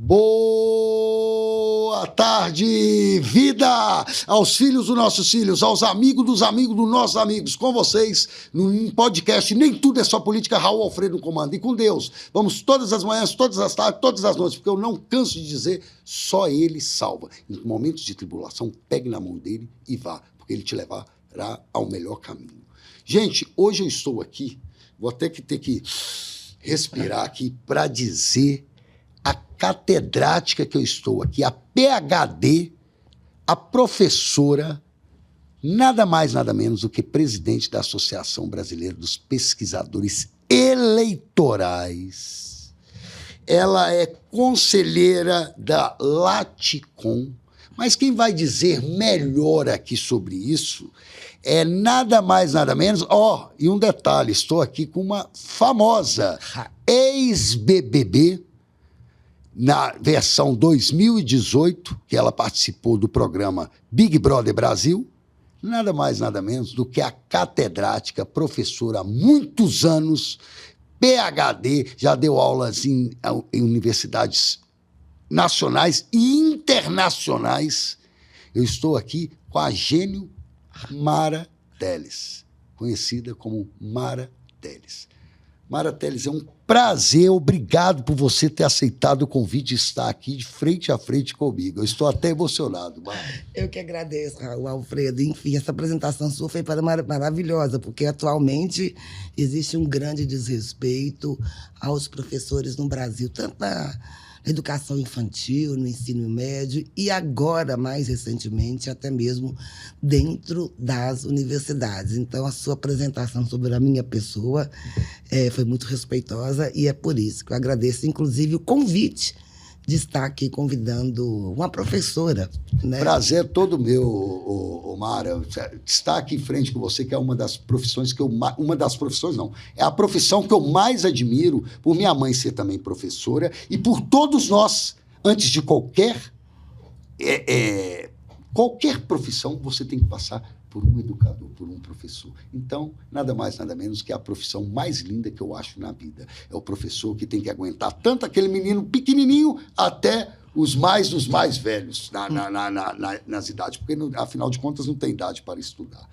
Boa tarde, vida! Aos filhos dos nossos filhos, aos amigos dos nossos amigos, com vocês, num podcast Nem Tudo é Só Política, Raul Alfredo no comando. E com Deus, vamos todas as manhãs, todas as tardes, todas as noites, porque eu não canso de dizer, só Ele salva. Em momentos de tribulação, pegue na mão dele e vá, porque Ele te levará ao melhor caminho. Gente, hoje eu estou aqui, vou até ter que respirar aqui para dizer a catedrática que eu estou aqui, a PhD, a professora, nada mais, nada menos do que presidente da Associação Brasileira dos Pesquisadores Eleitorais. Ela é conselheira da Laticom, mas quem vai dizer melhor aqui sobre isso é nada mais, nada menos... e um detalhe, estou aqui com uma famosa ex-BBB, na versão 2018, que ela participou do programa Big Brother Brasil, nada mais, nada menos do que a catedrática, professora há muitos anos, PhD, já deu aulas em universidades nacionais e internacionais. Eu estou aqui com a gênio Mara Telles, conhecida como Mara Telles. Mara Telles, é um prazer, obrigado por você ter aceitado o convite de estar aqui de frente a frente comigo. Eu estou até emocionado, Mara. Eu que agradeço, Raul Alfredo. Enfim, essa apresentação sua foi maravilhosa, porque atualmente existe um grande desrespeito aos professores no Brasil, tanto na educação infantil, no ensino médio e agora, mais recentemente, até mesmo dentro das universidades. Então, a sua apresentação sobre a minha pessoa foi muito respeitosa e é por isso que eu agradeço, inclusive, o convite de estar aqui convidando uma professora. Né? Prazer todo meu, Mara, estar aqui em frente com você, que é uma das profissões que é a profissão que eu mais admiro, por minha mãe ser também professora e por todos nós, antes de qualquer profissão, você tem que passar por um educador, por um professor. Então, nada mais, nada menos que a profissão mais linda que eu acho na vida. É o professor que tem que aguentar tanto aquele menino pequenininho até os mais velhos nas idades, porque, afinal de contas, não tem idade para estudar.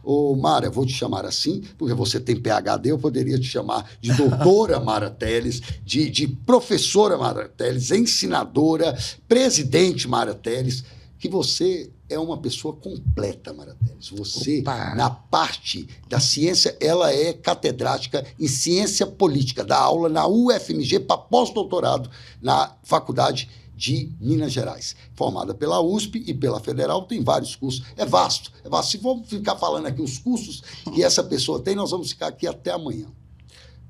Ô, Mara, eu vou te chamar assim, porque você tem PhD, eu poderia te chamar de doutora Mara Telles, de professora Mara Telles, ensinadora, presidente Mara Telles, que você é uma pessoa completa, Mara Telles. Você, na parte da ciência, ela é catedrática em ciência política, dá aula na UFMG para pós-doutorado na Faculdade de Minas Gerais. Formada pela USP e pela Federal, tem vários cursos. É vasto, é vasto. Se vamos ficar falando aqui os cursos que essa pessoa tem, nós vamos ficar aqui até amanhã.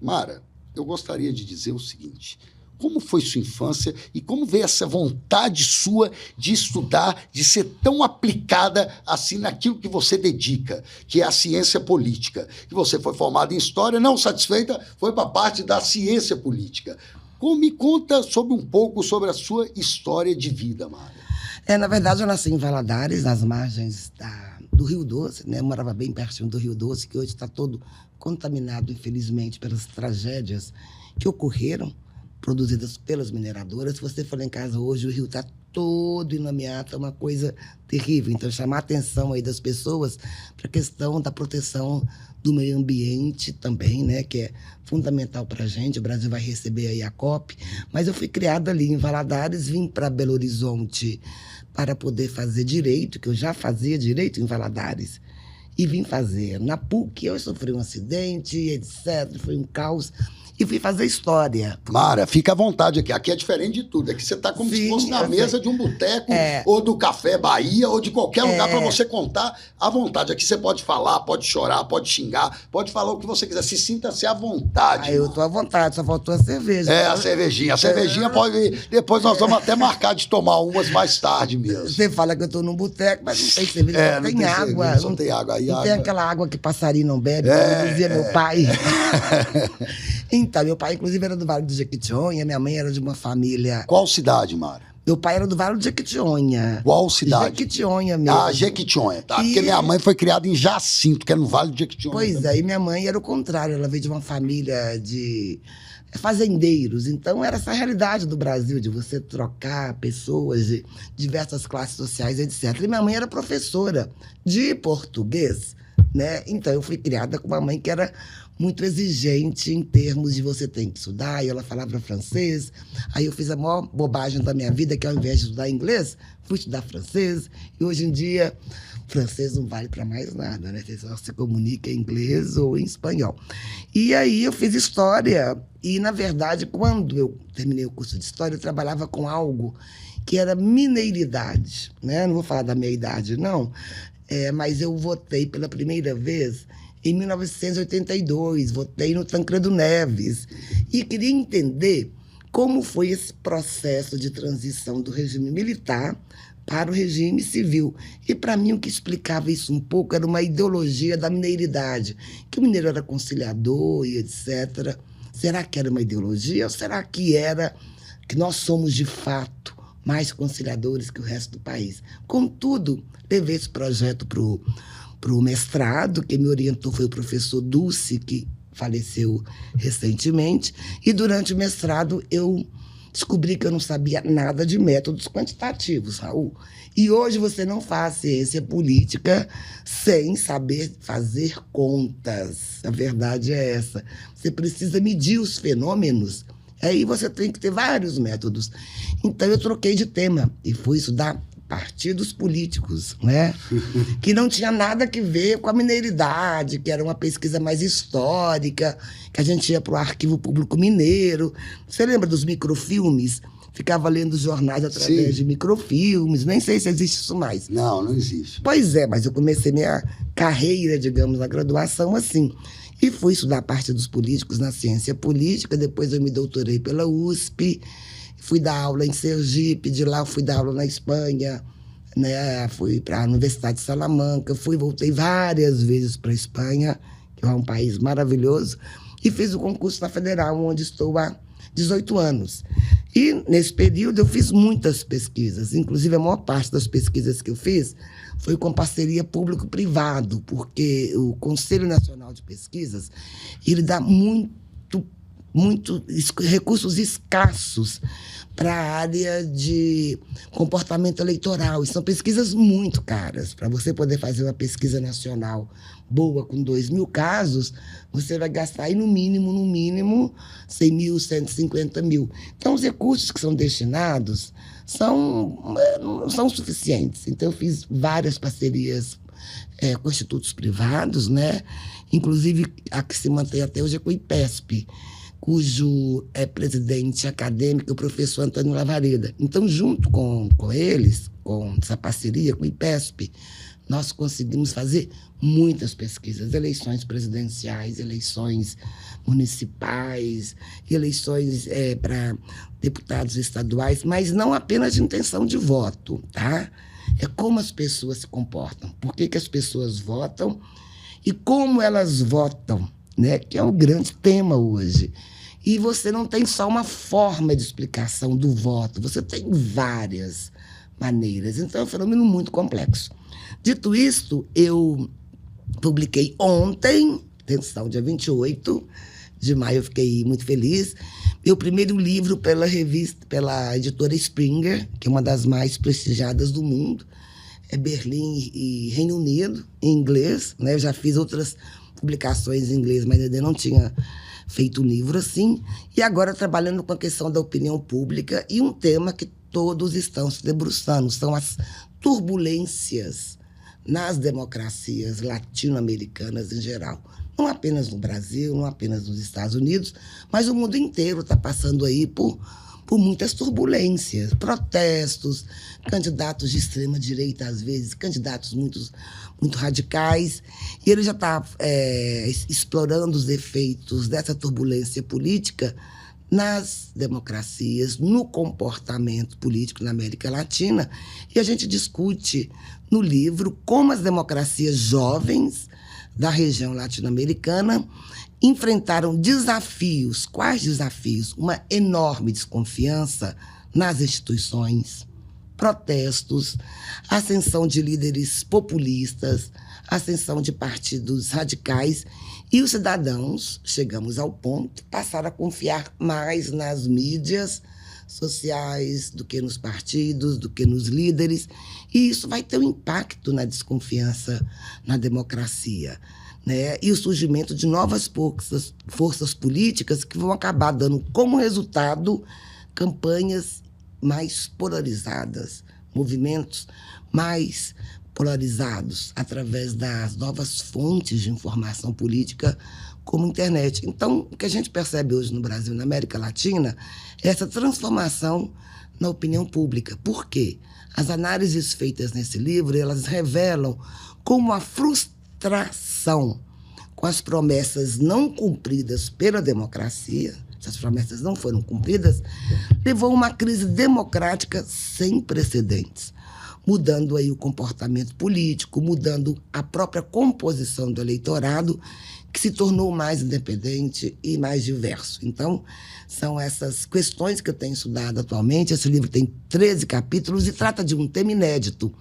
Mara, eu gostaria de dizer o seguinte: como foi sua infância e como veio essa vontade sua de estudar, de ser tão aplicada assim naquilo que você dedica, que é a ciência política? Que você foi formada em História, não satisfeita, foi para a parte da ciência política. Me conta um pouco sobre a sua história de vida, Mara. Na verdade, eu nasci em Valadares, nas margens do Rio Doce, né? Eu morava bem pertinho do Rio Doce, que hoje está todo contaminado, infelizmente, pelas tragédias que ocorreram, produzidas pelas mineradoras. Se você for lá em casa hoje, o rio está todo inameado, é uma coisa terrível. Então, chamar a atenção aí das pessoas para a questão da proteção do meio ambiente também, né, que é fundamental para a gente. O Brasil vai receber aí a COP. Mas eu fui criada ali em Valadares, vim para Belo Horizonte para poder fazer direito, que eu já fazia direito em Valadares, e vim fazer na PUC. Eu sofri um acidente, etc., foi um caos. E fui fazer história. Mara, fica à vontade aqui. Aqui é diferente de tudo. Aqui você está como se fosse na mesa de um boteco, ou do Café Bahia, ou de qualquer lugar para você contar à vontade. Aqui você pode falar, pode chorar, pode xingar, pode falar o que você quiser. Se sinta-se à vontade. Eu estou à vontade, só faltou a cerveja. A cervejinha. A cervejinha pode... Depois nós vamos até marcar de tomar umas mais tarde mesmo. Você fala que eu estou num boteco, mas não tem cerveja, só tem água. Cerveja, só tem água. Não tem aquela água que passarinho não bebe, como dizia meu pai. Então, meu pai, inclusive, era do Vale do Jequitinhonha, minha mãe era de uma família... Qual cidade, Mara? Meu pai era do Vale do Jequitinhonha. Qual cidade? Jequitinhonha mesmo. Jequitinhonha, tá. Porque minha mãe foi criada em Jacinto, que é no Vale do Jequitinhonha. Pois é, e minha mãe era o contrário. Ela veio de uma família de fazendeiros. Então, era essa a realidade do Brasil, de você trocar pessoas de diversas classes sociais, etc. E minha mãe era professora de português, né? Então, eu fui criada com uma mãe que era muito exigente em termos de você tem que estudar, e ela falava francês. Aí eu fiz a maior bobagem da minha vida, que ao invés de estudar inglês, fui estudar francês. E hoje em dia, francês não vale para mais nada, né? Você só se comunica em inglês ou em espanhol. E aí eu fiz história, e na verdade, quando eu terminei o curso de história, eu trabalhava com algo que era mineiridade, né? Não vou falar da minha idade, não, mas eu votei pela primeira vez em 1982, votei no Tancredo Neves, e queria entender como foi esse processo de transição do regime militar para o regime civil. E, para mim, o que explicava isso um pouco era uma ideologia da mineiridade, que o mineiro era conciliador e etc. Será que era uma ideologia ou será que era que nós somos, de fato, mais conciliadores que o resto do país? Contudo, levei esse projeto para o mestrado. Quem me orientou foi o professor Dulce, que faleceu recentemente, e durante o mestrado eu descobri que eu não sabia nada de métodos quantitativos, Raul. E hoje você não faz ciência política sem saber fazer contas. A verdade é essa. Você precisa medir os fenômenos, aí você tem que ter vários métodos. Então eu troquei de tema e fui estudar partidos políticos, né? Que não tinha nada a ver com a mineiridade, que era uma pesquisa mais histórica, que a gente ia para o Arquivo Público Mineiro. Você lembra dos microfilmes? Ficava lendo jornais através Sim. de microfilmes. Nem sei se existe isso mais. Não, não existe. Pois é, mas eu comecei minha carreira, digamos, na graduação assim. E fui estudar parte dos políticos na ciência política. Depois eu me doutorei pela USP. Fui dar aula em Sergipe, de lá eu fui dar aula na Espanha, né? Fui para a Universidade de Salamanca, voltei várias vezes para a Espanha, que é um país maravilhoso, e fiz o concurso na Federal, onde estou há 18 anos. E, nesse período, eu fiz muitas pesquisas, inclusive a maior parte das pesquisas que eu fiz foi com parceria público-privado, porque o Conselho Nacional de Pesquisas, ele dá muito recursos escassos para a área de comportamento eleitoral. E são pesquisas muito caras. Para você poder fazer uma pesquisa nacional boa com 2.000 casos, você vai gastar aí, no mínimo, 100 mil, 150 mil. Então, os recursos que são destinados não são suficientes. Então, eu fiz várias parcerias com institutos privados, né? Inclusive, a que se mantém até hoje é com o IPESP, cujo presidente acadêmico é o professor Antônio Lavareda. Então, junto com eles, com essa parceria com o IPESP, nós conseguimos fazer muitas pesquisas, eleições presidenciais, eleições municipais, eleições para deputados estaduais, mas não apenas de intenção de voto, tá? É como as pessoas se comportam, por que as pessoas votam e como elas votam, né? Que é um grande tema hoje. E você não tem só uma forma de explicação do voto, você tem várias maneiras. Então, é um fenômeno muito complexo. Dito isto, eu publiquei ontem, atenção, dia 28 de maio, eu fiquei muito feliz, meu primeiro livro pela editora Springer, que é uma das mais prestigiadas do mundo, é Berlim e Reino Unido, em inglês, né? Eu já fiz outras publicações em inglês, mas ainda não tinha feito um livro assim. E agora trabalhando com a questão da opinião pública e um tema que todos estão se debruçando, são as turbulências nas democracias latino-americanas em geral. Não apenas no Brasil, não apenas nos Estados Unidos, mas o mundo inteiro está passando aí por muitas turbulências, protestos, candidatos de extrema-direita, às vezes, candidatos muito radicais, e ele já está explorando os efeitos dessa turbulência política nas democracias, no comportamento político na América Latina, e a gente discute no livro como as democracias jovens da região latino-americana enfrentaram desafios. Quais desafios? Uma enorme desconfiança nas instituições, protestos, ascensão de líderes populistas, ascensão de partidos radicais, e os cidadãos, chegamos ao ponto, passaram a confiar mais nas mídias sociais do que nos partidos, do que nos líderes, e isso vai ter um impacto na desconfiança na democracia, né? E o surgimento de novas forças políticas que vão acabar dando como resultado campanhas mais polarizadas, movimentos mais polarizados através das novas fontes de informação política, como a internet. Então, o que a gente percebe hoje no Brasil e na América Latina é essa transformação na opinião pública. Por quê? As análises feitas nesse livro, elas revelam como a frustração com as promessas não cumpridas pela democracia, essas promessas não foram cumpridas, levou a uma crise democrática sem precedentes, mudando aí o comportamento político, mudando a própria composição do eleitorado, que se tornou mais independente e mais diverso. Então, são essas questões que eu tenho estudado atualmente. Esse livro tem 13 capítulos e trata de um tema inédito,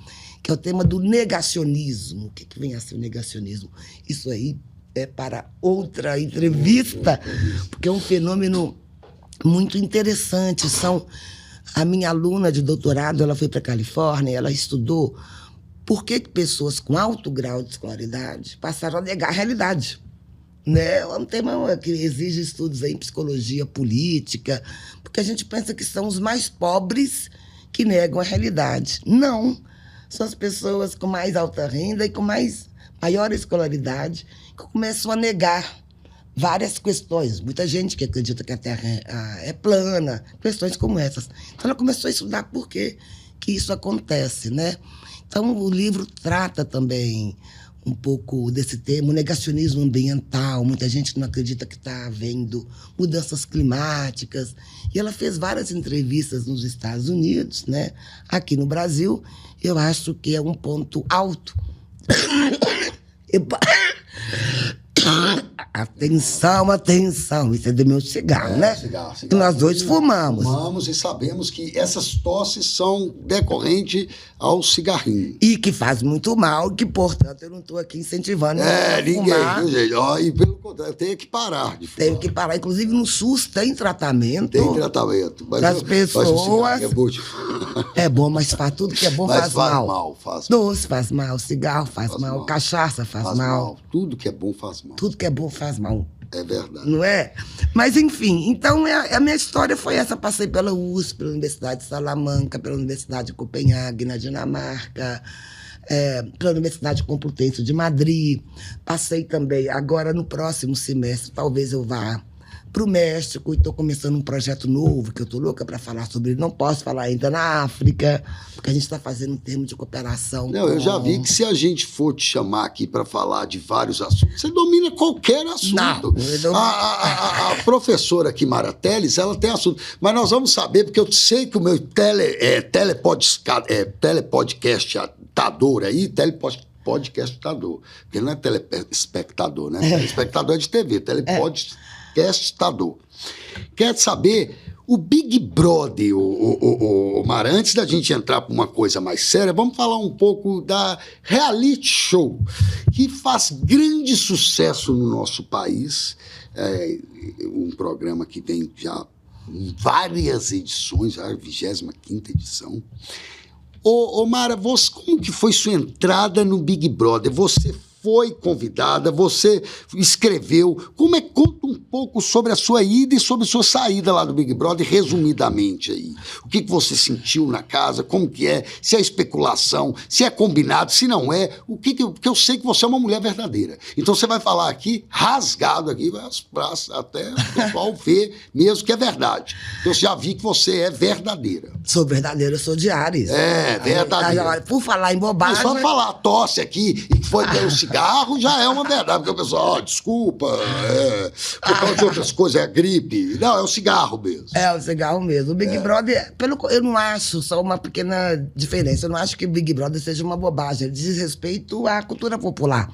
que é o tema do negacionismo. O que vem a ser o negacionismo? Isso aí é para outra entrevista, porque é um fenômeno muito interessante. A minha aluna de doutorado, ela foi para a Califórnia, ela estudou por que pessoas com alto grau de escolaridade passaram a negar a realidade. Né? É um tema que exige estudos em psicologia política, porque a gente pensa que são os mais pobres que negam a realidade. Não, são as pessoas com mais alta renda e com maior escolaridade que começam a negar várias questões. Muita gente que acredita que a Terra é plana, questões como essas. Então, ela começou a estudar por que isso acontece, né? Então, o livro trata também um pouco desse tema, o negacionismo ambiental. Muita gente não acredita que está havendo mudanças climáticas. E ela fez várias entrevistas nos Estados Unidos, né? Aqui no Brasil, eu acho que é um ponto alto. Atenção, isso é do meu cigarro, né? Cigarro. E nós dois fumamos. Fumamos e sabemos que essas tosses são decorrentes ao cigarrinho. E que faz muito mal, que, portanto, eu não estou aqui incentivando ninguém, fumar. viu, gente? E pelo contrário, tem que parar de fumar. Tem que parar. Inclusive, no SUS tem tratamento. Tem tratamento. Mas das pessoas. É bom, mas faz tudo que é bom faz mal. Faz mal. Doce faz mal, cigarro faz mal, cachaça faz mal. Tudo que é bom faz mal. Tudo que é bom faz mal. É verdade. Não é? Mas, enfim, então a minha história foi essa. Passei pela USP, pela Universidade de Salamanca, pela Universidade de Copenhague, na Dinamarca, pela Universidade Complutense de Madrid. Passei também, agora no próximo semestre, talvez eu vá para o México, e estou começando um projeto novo, que eu estou louca para falar sobre ele. Não posso falar ainda na África, porque a gente está fazendo um termo de cooperação. Não, eu já vi que se a gente for te chamar aqui para falar de vários assuntos, você domina qualquer assunto. Não, a professora aqui, Mara Teles, ela tem assunto. Mas nós vamos saber, porque eu sei que o meu telepodcastador aí, podcastador, porque não é telespectador, né? Telespectador é de TV, telepodcastador. Quer saber, o Big Brother, o Mara, antes da gente entrar para uma coisa mais séria, vamos falar um pouco da reality show, que faz grande sucesso no nosso país. Um programa que vem já em várias edições, já a 25ª edição. Mara, como que foi sua entrada no Big Brother? Você foi convidada, você escreveu. Conta um pouco sobre a sua ida e sobre a sua saída lá do Big Brother, resumidamente aí. O que você sentiu na casa, como que é, se é especulação, se é combinado, se não é, porque eu sei que você é uma mulher verdadeira. Então você vai falar aqui, rasgado aqui, até o pessoal ver mesmo que é verdade. Eu já vi que você é verdadeira. Sou verdadeira, eu sou de Ares. Verdadeira. Por falar em bobagem... Só falar tosse aqui e que foi ter um cigarro já é uma verdade, porque o pessoal, desculpa, por causa de outras coisas, é gripe. Não, é o cigarro mesmo. É o cigarro mesmo. O Big Brother, eu não acho, só uma pequena diferença, eu não acho que o Big Brother seja uma bobagem, ele diz respeito à cultura popular.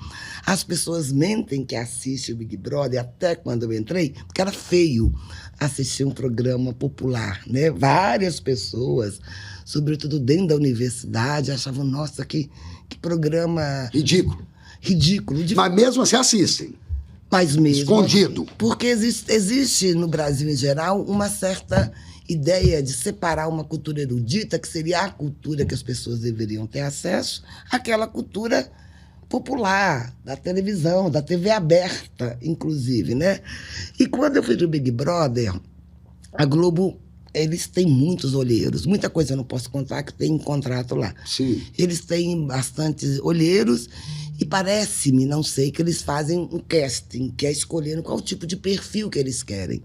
As pessoas mentem que assistem o Big Brother, até quando eu entrei, porque era feio. assistir um programa popular, né? Várias pessoas, sobretudo dentro da universidade, achavam, nossa, que programa Ridículo. ridículo. Mas mesmo assim assistem. Mas mesmo. Escondido. Porque existe no Brasil, em geral, uma certa ideia de separar uma cultura erudita, que seria a cultura que as pessoas deveriam ter acesso, àquela cultura popular, da televisão, da TV aberta, inclusive, né? E quando eu fui do Big Brother, a Globo, eles têm muitos olheiros. Muita coisa eu não posso contar, que tem contrato lá. Sim. Eles têm bastantes olheiros e parece-me, não sei, que eles fazem um casting, que é escolhendo qual tipo de perfil que eles querem.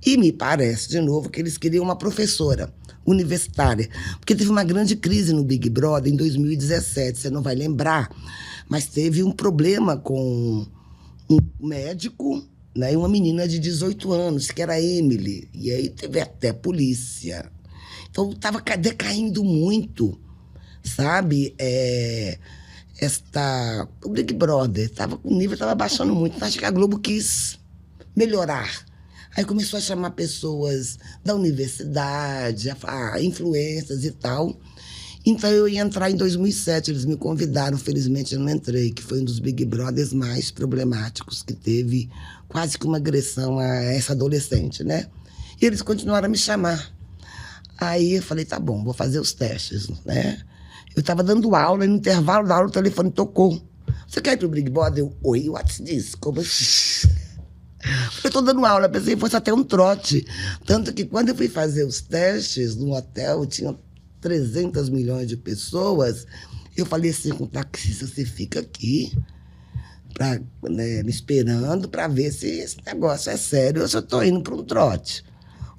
E me parece, de novo, que eles queriam uma professora universitária. Porque teve uma grande crise no Big Brother em 2017, você não vai lembrar, mas teve um problema com um médico, né, e uma menina de 18 anos, que era a Emily. E aí teve até polícia. Então estava decaindo muito, sabe? O Big Brother, o nível estava baixando muito. Acho que a Globo quis melhorar. Aí começou a chamar pessoas da universidade, influências e tal. Então eu ia entrar em 2007, eles me convidaram, felizmente eu não entrei, que foi um dos Big Brothers mais problemáticos que teve, quase que uma agressão a essa adolescente, né? E eles continuaram a me chamar. Aí eu falei, tá bom, vou fazer os testes, né? Eu estava dando aula e no intervalo da aula o telefone tocou. Você quer ir pro Big Brother? Oi, what's this? Como assim? Eu estou dando aula, pensei que fosse até um trote. Tanto que quando eu fui fazer os testes no hotel, tinha 300 milhões de pessoas, eu falei assim com o taxista, você fica aqui me esperando para ver se esse negócio é sério ou se eu estou indo para um trote.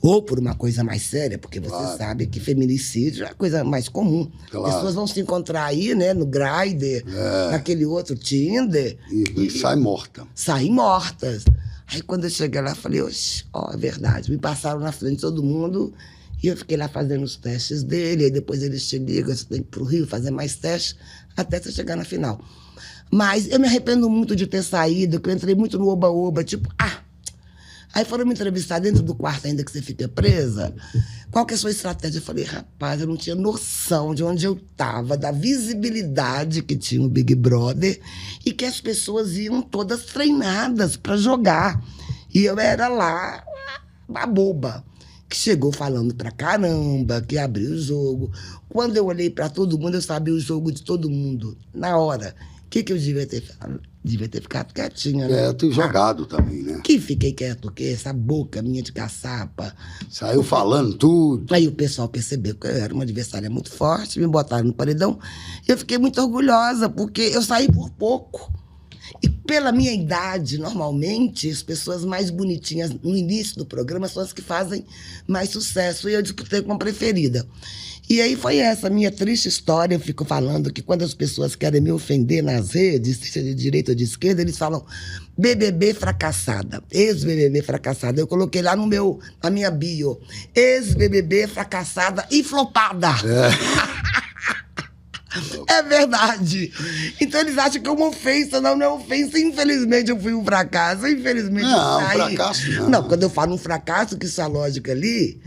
Ou por uma coisa mais séria, porque você sabe que feminicídio é a coisa mais comum. Claro. Pessoas vão se encontrar aí, né, no Grindr, naquele outro Tinder. E sai morta. Saem mortas. Aí quando eu cheguei lá, falei, oxe, é verdade. Me passaram na frente de todo mundo e eu fiquei lá fazendo os testes dele. Aí depois eles te ligam, você tem que ir pro Rio fazer mais testes até você chegar na final. Mas eu me arrependo muito de ter saído, porque eu entrei muito no oba-oba, tipo, Aí foram me entrevistar dentro do quarto ainda que você fica presa. Qual que é a sua estratégia? Eu falei, rapaz, eu não tinha noção de onde eu estava, da visibilidade que tinha o Big Brother e que as pessoas iam todas treinadas para jogar. E eu era lá a boba, que chegou falando pra caramba, que abriu o jogo. Quando eu olhei para todo mundo, eu sabia o jogo de todo mundo, na hora. O que eu devia ter feito? Devia ter ficado quietinha, né? Quieto e jogado também, né? Que fiquei quieto, o quê? Essa boca minha de caçapa. Saiu falando tudo. Aí o pessoal percebeu que eu era uma adversária muito forte, me botaram no paredão. Eu fiquei muito orgulhosa, porque eu saí por pouco. E pela minha idade, normalmente, as pessoas mais bonitinhas no início do programa são as que fazem mais sucesso. E eu disputei com a preferida. E aí foi essa minha triste história. Eu fico falando que quando as pessoas querem me ofender nas redes, seja de direita ou de esquerda, eles falam BBB fracassada, ex-BBB fracassada. Eu coloquei lá na minha bio, ex-BBB fracassada e flopada. É verdade. Então eles acham que é uma ofensa. Não é ofensa. Infelizmente eu fui um fracasso. Infelizmente eu saí. Não, fracasso não. Não, quando eu falo um fracasso, que isso é a lógica ali,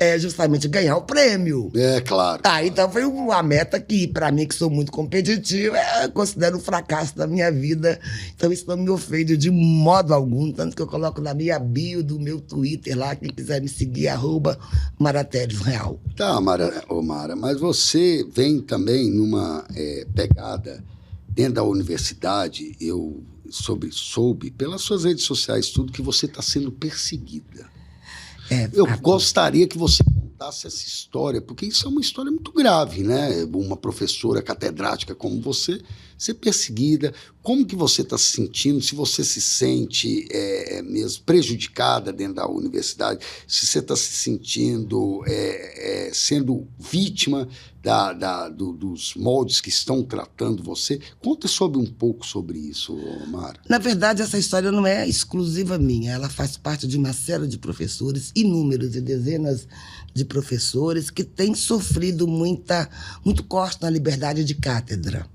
é justamente ganhar o prêmio. É, claro. Então foi uma meta que, para mim, que sou muito competitivo, eu considero um fracasso da minha vida. Então isso não me ofende de modo algum, tanto que eu coloco na minha bio do meu Twitter lá, quem quiser me seguir, @MaraTeresReal. Tá, Mara, mas você vem também numa pegada dentro da universidade, eu soube pelas suas redes sociais tudo que você está sendo perseguida. Eu gostaria que você contasse essa história, porque isso é uma história muito grave, né? Uma professora catedrática como você ser perseguida. Como que você está se sentindo? Se você se sente mesmo prejudicada dentro da universidade, se você está se sentindo sendo vítima dos moldes que estão tratando você. Conta um pouco sobre isso, Mara. Na verdade, essa história não é exclusiva minha. Ela faz parte de uma série de professores, inúmeros e dezenas de professores que têm sofrido muito corte na liberdade de cátedra.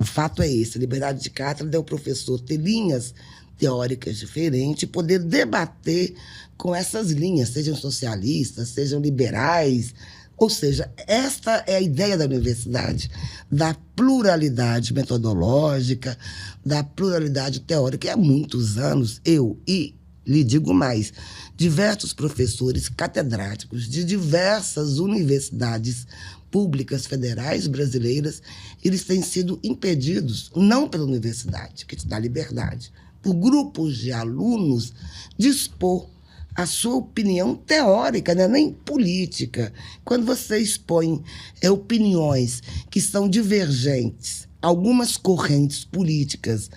O fato é esse, a liberdade de cátedra é o professor ter linhas teóricas diferentes, e poder debater com essas linhas, sejam socialistas, sejam liberais. Ou seja, esta é a ideia da universidade, da pluralidade metodológica, da pluralidade teórica. E há muitos anos, e lhe digo mais, diversos professores catedráticos de diversas universidades públicas federais brasileiras, eles têm sido impedidos, não pela universidade, que te dá liberdade, por grupos de alunos de expor a sua opinião teórica, né? Nem política. Quando você expõe opiniões que são divergentes, algumas correntes políticas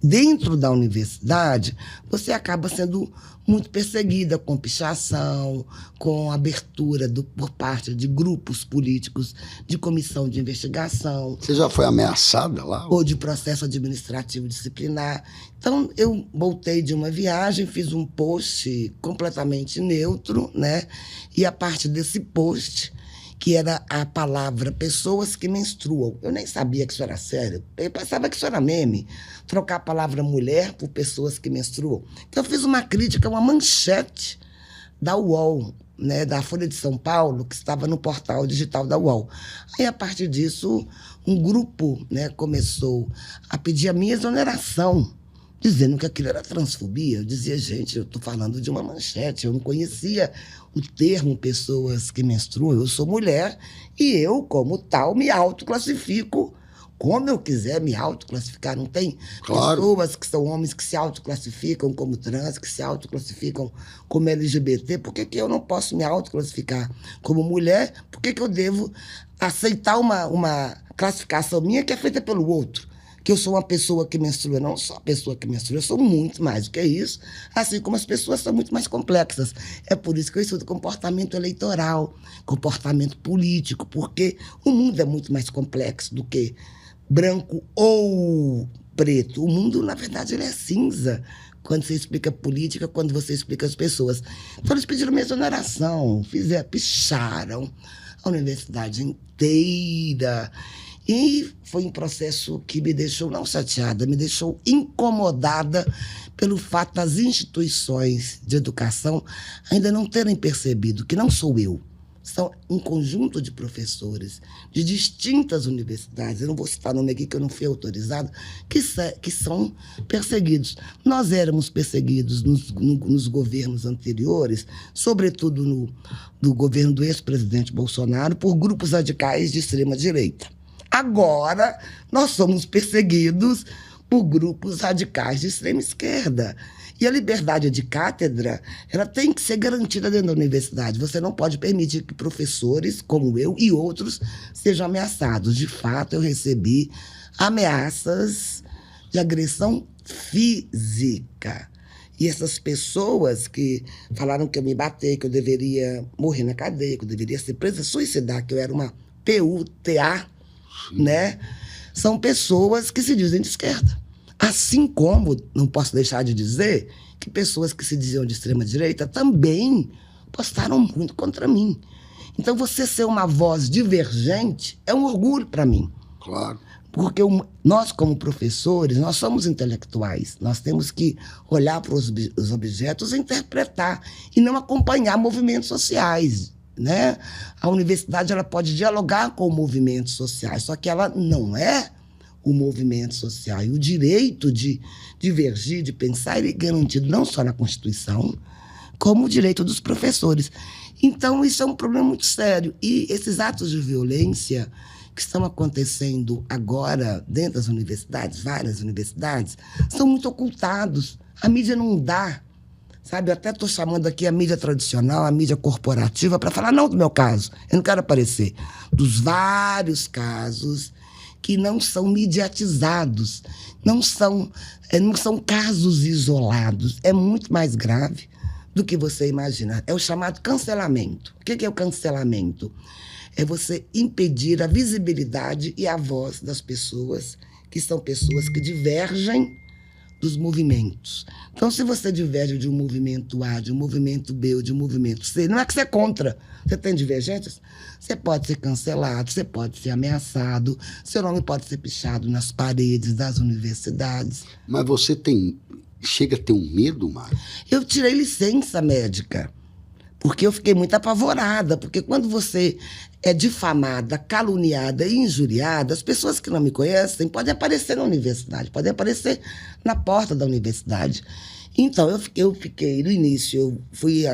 dentro da universidade, você acaba sendo muito perseguida com pichação, com abertura por parte de grupos políticos, de comissão de investigação. Você já foi ameaçada lá? Ou de processo administrativo disciplinar. Então, eu voltei de uma viagem, fiz um post completamente neutro, né? E a partir desse post, que era a palavra pessoas que menstruam. Eu nem sabia que isso era sério. Eu pensava que isso era meme. Trocar a palavra mulher por pessoas que menstruam. Então, eu fiz uma crítica, uma manchete da UOL, né, da Folha de São Paulo, que estava no portal digital da UOL. Aí, a partir disso, um grupo, né, começou a pedir a minha exoneração, dizendo que aquilo era transfobia. Eu dizia, gente, eu estou falando de uma manchete, eu não conhecia o termo pessoas que menstruam, eu sou mulher e eu, como tal, me autoclassifico como eu quiser me autoclassificar. Não tem pessoas que são homens que se autoclassificam como trans, que se autoclassificam como LGBT. Por que eu não posso me autoclassificar como mulher? Por que eu devo aceitar uma classificação minha que é feita pelo outro? Que eu sou uma pessoa que menstrua. Não sou uma pessoa que menstrua, eu sou muito mais do que isso, assim como as pessoas são muito mais complexas. É por isso que eu estudo comportamento eleitoral, comportamento político, porque o mundo é muito mais complexo do que branco ou preto. O mundo, na verdade, ele é cinza quando você explica política, quando você explica as pessoas. Então, eles pediram minha exoneração, picharam a universidade inteira. E foi um processo que me deixou não chateada, me deixou incomodada pelo fato das instituições de educação ainda não terem percebido que não sou eu. São um conjunto de professores de distintas universidades, eu não vou citar nome aqui que eu não fui autorizado, que são perseguidos. Nós éramos perseguidos nos governos anteriores, sobretudo no governo do ex-presidente Bolsonaro, por grupos radicais de extrema-direita. Agora, nós somos perseguidos por grupos radicais de extrema-esquerda. E a liberdade de cátedra, ela tem que ser garantida dentro da universidade. Você não pode permitir que professores, como eu e outros, sejam ameaçados. De fato, eu recebi ameaças de agressão física. E essas pessoas que falaram que eu me bater, que eu deveria morrer na cadeia, que eu deveria ser presa, suicidar, que eu era uma PUTA, né? São pessoas que se dizem de esquerda. Assim como, não posso deixar de dizer, que pessoas que se diziam de extrema-direita também postaram muito contra mim. Então, você ser uma voz divergente é um orgulho para mim. Claro. Porque nós, como professores, nós somos intelectuais. Nós temos que olhar para os objetos e interpretar, e não acompanhar movimentos sociais, né? A universidade ela pode dialogar com movimentos sociais, só que ela não é o movimento social. E o direito de divergir, de pensar, ele é garantido não só na Constituição, como o direito dos professores. Então, isso é um problema muito sério. E esses atos de violência que estão acontecendo agora dentro das universidades, várias universidades, são muito ocultados. A mídia não dá. Sabe, eu até estou chamando aqui a mídia tradicional, a mídia corporativa, para falar, não do meu caso, eu não quero aparecer, dos vários casos que não são mediatizados, não são casos isolados, é muito mais grave do que você imagina. É o chamado cancelamento. O que é o cancelamento? É você impedir a visibilidade e a voz das pessoas, que são pessoas que divergem dos movimentos. Então, se você diverge de um movimento A, de um movimento B ou de um movimento C, não é que você é contra. Você tem divergências? Você pode ser cancelado, você pode ser ameaçado, seu nome pode ser pichado nas paredes das universidades. Mas você tem Chega a ter um medo, Mara? Eu tirei licença médica, porque eu fiquei muito apavorada, porque quando você é difamada, caluniada e injuriada, as pessoas que não me conhecem podem aparecer na universidade, podem aparecer na porta da universidade. Então, eu fiquei, no início, eu fui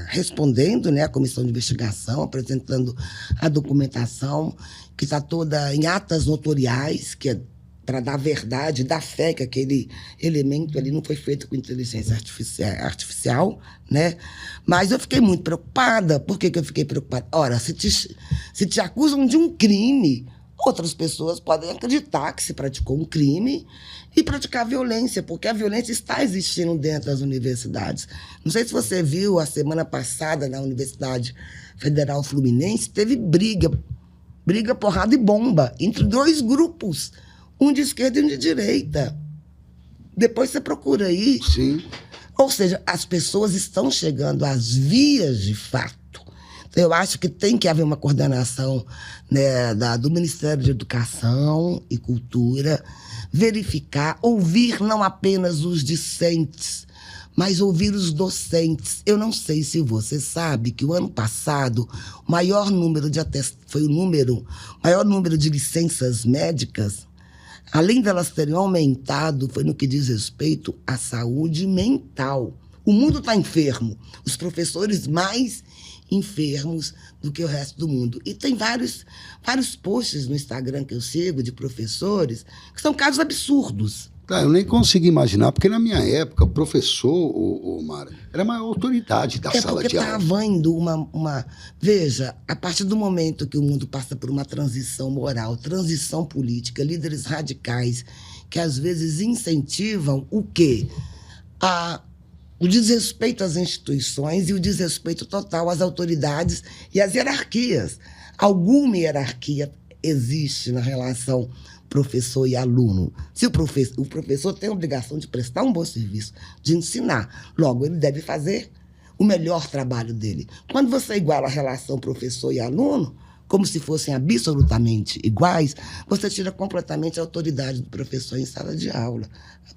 respondendo, né, a comissão de investigação, apresentando a documentação, que está toda em atas notoriais, que é para dar verdade, dar fé que aquele elemento ali não foi feito com inteligência artificial, né? Mas eu fiquei muito preocupada. Por que eu fiquei preocupada? Ora, se te acusam de um crime, outras pessoas podem acreditar que se praticou um crime e praticar violência, porque a violência está existindo dentro das universidades. Não sei se você viu, a semana passada, na Universidade Federal Fluminense, teve briga, porrada e bomba, entre dois grupos, um de esquerda e um de direita. Depois você procura aí. Sim. Ou seja, as pessoas estão chegando às vias de fato. Então, eu acho que tem que haver uma coordenação, né, do Ministério de Educação e Cultura, verificar, ouvir não apenas os discentes, mas ouvir os docentes. Eu não sei se você sabe que o ano passado o maior número de licenças médicas, além delas terem aumentado, foi no que diz respeito à saúde mental. O mundo está enfermo, os professores mais enfermos do que o resto do mundo. E tem vários posts no Instagram que eu sigo de professores que são casos absurdos. Eu nem consigo imaginar, porque na minha época, o professor, Mara, era a maior autoridade da sala de aula. É porque estava indo uma... Veja, a partir do momento que o mundo passa por uma transição moral, transição política, líderes radicais, que às vezes incentivam o quê? O desrespeito às instituições e o desrespeito total às autoridades e às hierarquias. Alguma hierarquia existe na relação professor e aluno. Se o professor tem a obrigação de prestar um bom serviço, de ensinar, logo ele deve fazer o melhor trabalho dele. Quando você iguala a relação professor e aluno, como se fossem absolutamente iguais, você tira completamente a autoridade do professor em sala de aula.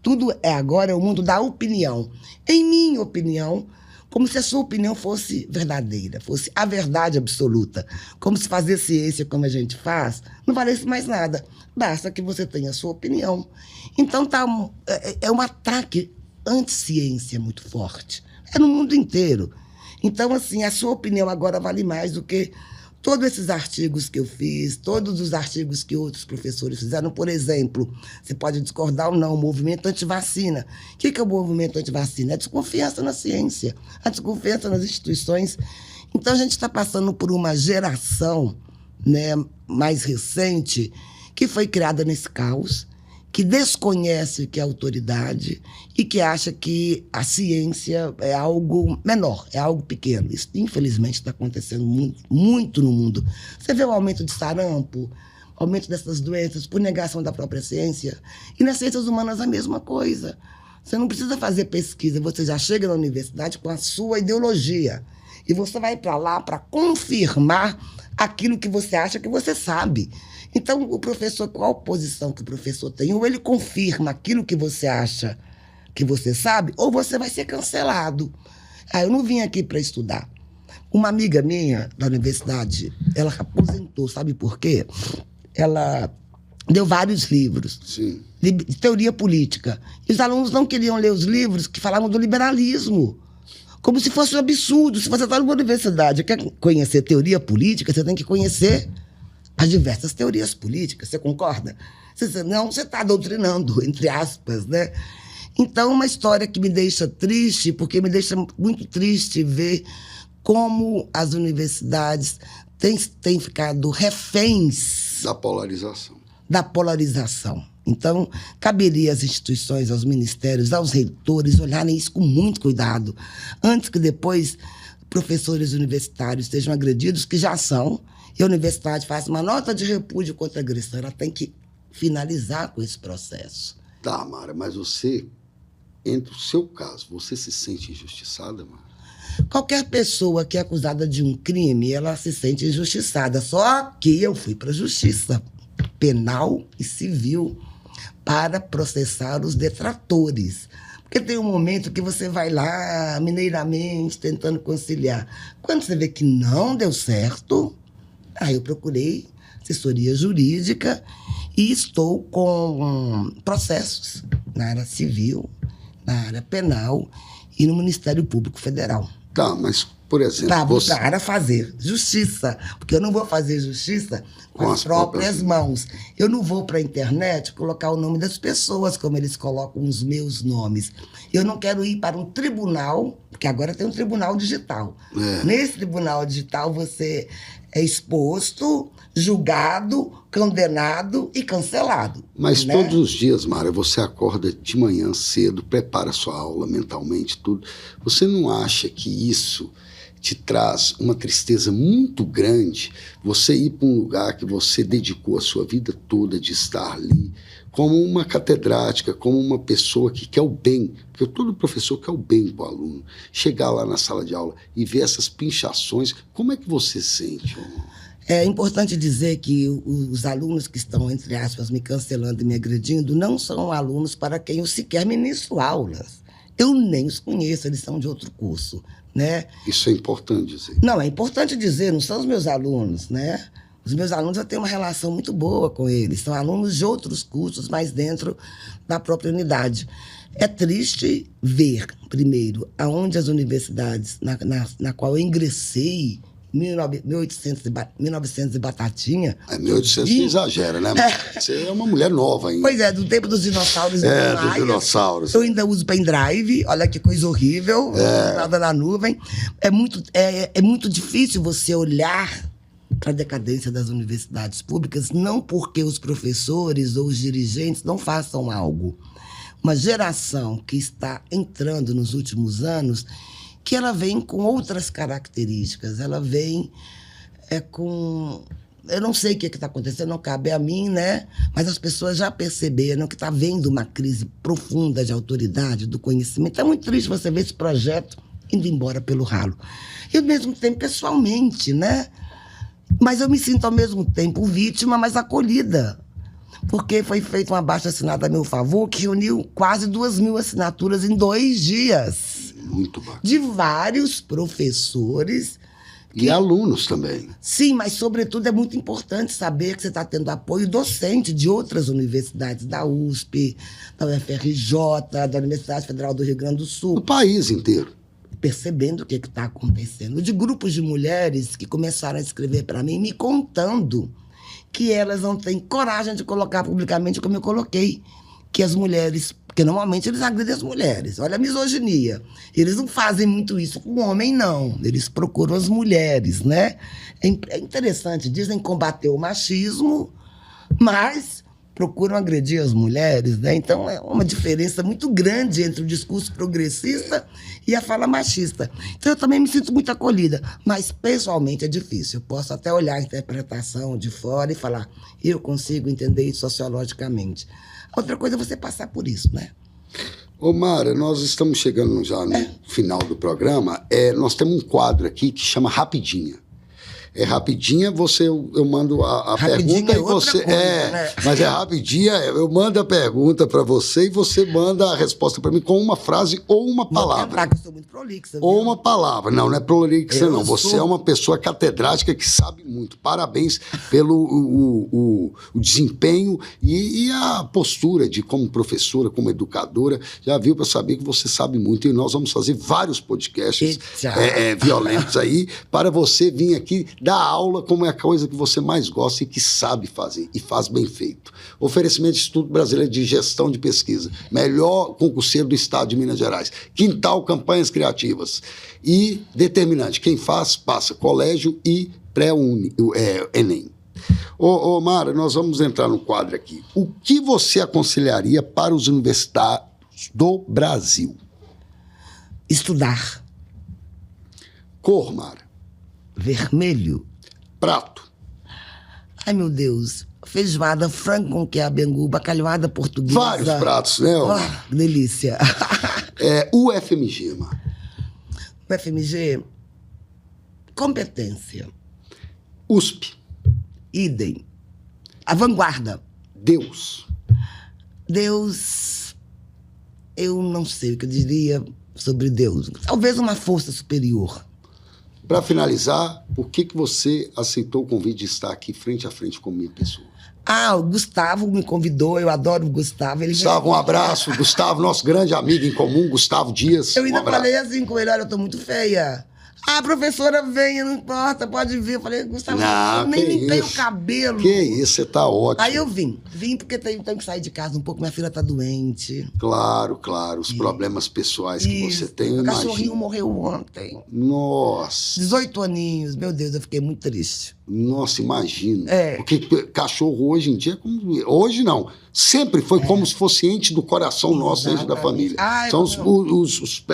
Tudo agora é o mundo da opinião. Em minha opinião, como se a sua opinião fosse verdadeira, fosse a verdade absoluta. Como se fazer ciência como a gente faz não valesse mais nada. Basta que você tenha a sua opinião. Então é um ataque anti-ciência muito forte. É no mundo inteiro. Então, assim, a sua opinião agora vale mais do que todos esses artigos que eu fiz, todos os artigos que outros professores fizeram. Por exemplo, você pode discordar ou não, o movimento antivacina. O que é o movimento antivacina? É a desconfiança na ciência, a desconfiança nas instituições. Então, a gente está passando por uma geração, né, mais recente, que foi criada nesse caos, que desconhece o que é autoridade e que acha que a ciência é algo menor, é algo pequeno. Isso, infelizmente, está acontecendo muito no mundo. Você vê o aumento de sarampo, aumento dessas doenças por negação da própria ciência. E nas ciências humanas a mesma coisa. Você não precisa fazer pesquisa, você já chega na universidade com a sua ideologia. E você vai para lá para confirmar aquilo que você acha que você sabe. Então, o professor, qual posição que o professor tem? Ou ele confirma aquilo que você acha que você sabe, ou você vai ser cancelado. Eu não vim aqui para estudar. Uma amiga minha da universidade, ela aposentou, sabe por quê? Ela deu vários livros. Sim. De teoria política. E os alunos não queriam ler os livros que falavam do liberalismo. Como se fosse um absurdo. Se você está numa universidade e quer conhecer teoria política, você tem que conhecer as diversas teorias políticas, você concorda? Não, você está doutrinando, entre aspas, né? Então, uma história que me deixa triste, porque me deixa muito triste ver como as universidades têm ficado reféns da polarização. Então, caberia às instituições, aos ministérios, aos reitores olharem isso com muito cuidado, antes que depois professores universitários sejam agredidos, que já são, e a universidade faz uma nota de repúdio contra a agressão. Ela tem que finalizar com esse processo. Tá, Mara, mas você, entre o seu caso, você se sente injustiçada, Mara? Qualquer pessoa que é acusada de um crime, ela se sente injustiçada. Só que eu fui para a justiça penal e civil. para processar os detratores. Porque tem um momento que você vai lá, mineiramente, tentando conciliar. Quando você vê que não deu certo, aí eu procurei assessoria jurídica e estou com processos na área civil, na área penal e no Ministério Público Federal. Tá, mas, por exemplo... Para fazer justiça, porque eu não vou fazer justiça com as próprias mãos. Eu não vou para a internet colocar o nome das pessoas como eles colocam os meus nomes. Eu não quero ir para um tribunal, porque agora tem um tribunal digital. Nesse tribunal digital você é exposto, julgado, condenado e cancelado. Mas né? Todos os dias, Mara, você acorda de manhã cedo, prepara sua aula mentalmente, tudo. Você não acha que isso te traz uma tristeza muito grande, você ir para um lugar que você dedicou a sua vida toda de estar ali, como uma catedrática, como uma pessoa que quer o bem, porque todo professor quer o bem para o aluno, chegar lá na sala de aula e ver essas pinchações, como é que você sente? É importante dizer que os alunos que estão, entre aspas, me cancelando e me agredindo, não são alunos para quem eu sequer ministro aulas. Eu nem os conheço, eles são de outro curso, né? Isso é importante dizer. Não, é importante dizer, não são os meus alunos, né? Os meus alunos, eu tenho uma relação muito boa com eles. São alunos de outros cursos, mas dentro da própria unidade. É triste ver, primeiro, aonde as universidades na qual eu ingressei, 1900 e batatinha. 1800 você exagera, né? Você é uma mulher nova ainda. Pois é, do tempo dos dinossauros. Dos dinossauros. Eu ainda uso pendrive, olha que coisa horrível, nada na nuvem. É muito difícil você olhar para a decadência das universidades públicas, não porque os professores ou os dirigentes não façam algo. Uma geração que está entrando nos últimos anos, que ela vem com outras características, ela vem com... Eu não sei o que está acontecendo, não cabe a mim, né? Mas as pessoas já perceberam que está havendo uma crise profunda de autoridade, do conhecimento. É muito triste você ver esse projeto indo embora pelo ralo. E, ao mesmo tempo, pessoalmente, né? Mas eu me sinto, ao mesmo tempo, vítima, mas acolhida. Porque foi feita uma abaixo-assinado a meu favor, que reuniu quase 2.000 assinaturas em 2 dias. Muito bacana. De vários professores. E alunos também. Sim, mas, sobretudo, é muito importante saber que você está tendo apoio docente de outras universidades, da USP, da UFRJ, da Universidade Federal do Rio Grande do Sul. Do país inteiro. Percebendo o que está acontecendo. De grupos de mulheres que começaram a escrever para mim, me contando que elas não têm coragem de colocar publicamente como eu coloquei, que as mulheres, porque normalmente eles agridem as mulheres, olha a misoginia, eles não fazem muito isso com o homem, não, eles procuram as mulheres, né? É interessante, dizem combater o machismo, mas procuram agredir as mulheres, né? Então é uma diferença muito grande entre o discurso progressista e a fala machista. Então eu também me sinto muito acolhida, mas pessoalmente é difícil. Eu posso até olhar a interpretação de fora e falar, eu consigo entender isso sociologicamente. Outra coisa é você passar por isso, né? Ô Mara, nós estamos chegando já no final do programa. Nós temos um quadro aqui que chama Rapidinha. Rapidinha, eu mando a pergunta e você... Coisa, né? Mas rapidinha, eu mando a pergunta para você e você manda a resposta para mim com uma frase ou uma palavra. Eu sou muito prolixa. Ou uma palavra. Não é prolixa, não. Você é uma pessoa catedrática que sabe muito. Parabéns pelo o desempenho e a postura de como professora, como educadora. Já viu para saber que você sabe muito. E nós vamos fazer vários podcasts violentos aí para você vir aqui dar aula como é a coisa que você mais gosta e que sabe fazer, e faz bem feito. Oferecimento do Instituto Brasileiro de Gestão de Pesquisa, melhor concurseiro do estado de Minas Gerais. Quintal Campanhas Criativas. E determinante, quem faz, passa. Colégio e Enem. Ô Mara, nós vamos entrar no quadro aqui. O que você aconselharia para os universitários do Brasil? Estudar. Cor, Mara? Vermelho. Prato. Ai, meu Deus. Feijoada, frango com quiabengu, bacalhoada portuguesa. Vários pratos, né? Delícia. UFMG, Mara. UFMG, competência. USP. Idem. A vanguarda. Deus. Deus, eu não sei o que eu diria sobre Deus. Talvez uma força superior. Para finalizar, por que você aceitou o convite de estar aqui frente a frente com minha pessoa? O Gustavo me convidou, eu adoro o Gustavo. Gustavo, um abraço. Gustavo, nosso grande amigo em comum, Gustavo Dias. Eu ainda falei assim com ele, olha, eu tô muito feia. Professora, venha, não importa, pode vir. Eu falei, Gustavo, eu nem tenho cabelo. Que isso, você tá ótimo. Aí eu vim porque tenho que sair de casa um pouco, minha filha tá doente. Claro, os problemas pessoais que você tem, eu imagino. O cachorrinho morreu ontem. Nossa. 18 aninhos, meu Deus, eu fiquei muito triste. Nossa, imagino. Porque cachorro hoje em dia, hoje não, sempre foi como se fosse ente do coração nosso, ente da família. São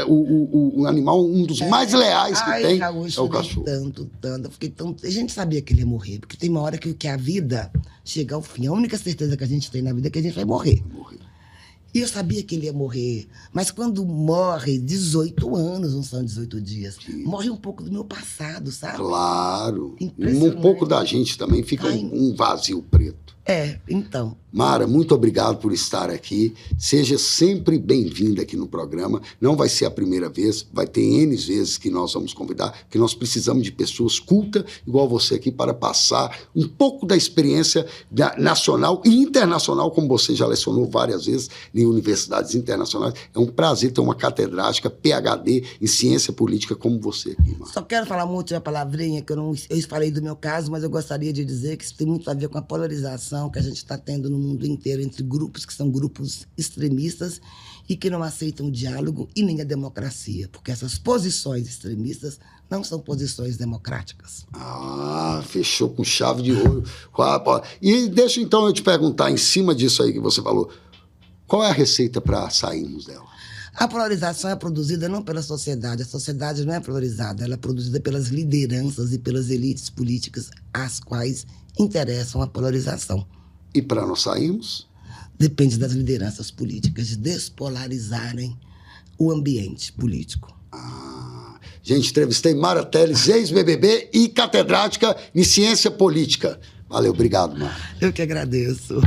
o animal, um dos mais leais que tem, Raul, é o cachorro. Tanto. Eu fiquei tão... A gente sabia que ele ia morrer, porque tem uma hora que a vida chega ao fim. A única certeza que a gente tem na vida é que a gente vai morrer. E eu sabia que ele ia morrer. Mas quando morre, 18 anos, não são 18 dias. Sim. Morre um pouco do meu passado, sabe? Claro. Um pouco da gente também fica um vazio preto. Então. Mara, muito obrigado por estar aqui. Seja sempre bem-vinda aqui no programa. Não vai ser a primeira vez, vai ter N vezes que nós vamos convidar, porque nós precisamos de pessoas cultas, igual você aqui, para passar um pouco da experiência nacional e internacional, como você já lecionou várias vezes em universidades internacionais. É um prazer ter uma catedrática, PhD em ciência política como você aqui, Mara. Só quero falar muito uma palavrinha, que eu falei do meu caso, mas eu gostaria de dizer que isso tem muito a ver com a polarização que a gente está tendo no mundo inteiro entre grupos que são grupos extremistas e que não aceitam o diálogo e nem a democracia, porque essas posições extremistas não são posições democráticas. Fechou com chave de ouro. E deixa então eu te perguntar, em cima disso aí que você falou, qual é a receita para sairmos dela? A polarização é produzida não pela sociedade. A sociedade não é polarizada, ela é produzida pelas lideranças e pelas elites políticas às quais interessam a polarização. E para nós sairmos? Depende das lideranças políticas de despolarizarem o ambiente político. Gente, entrevistei Mara Telles, ex-BBB e catedrática em ciência política. Valeu, obrigado, Mara. Eu que agradeço.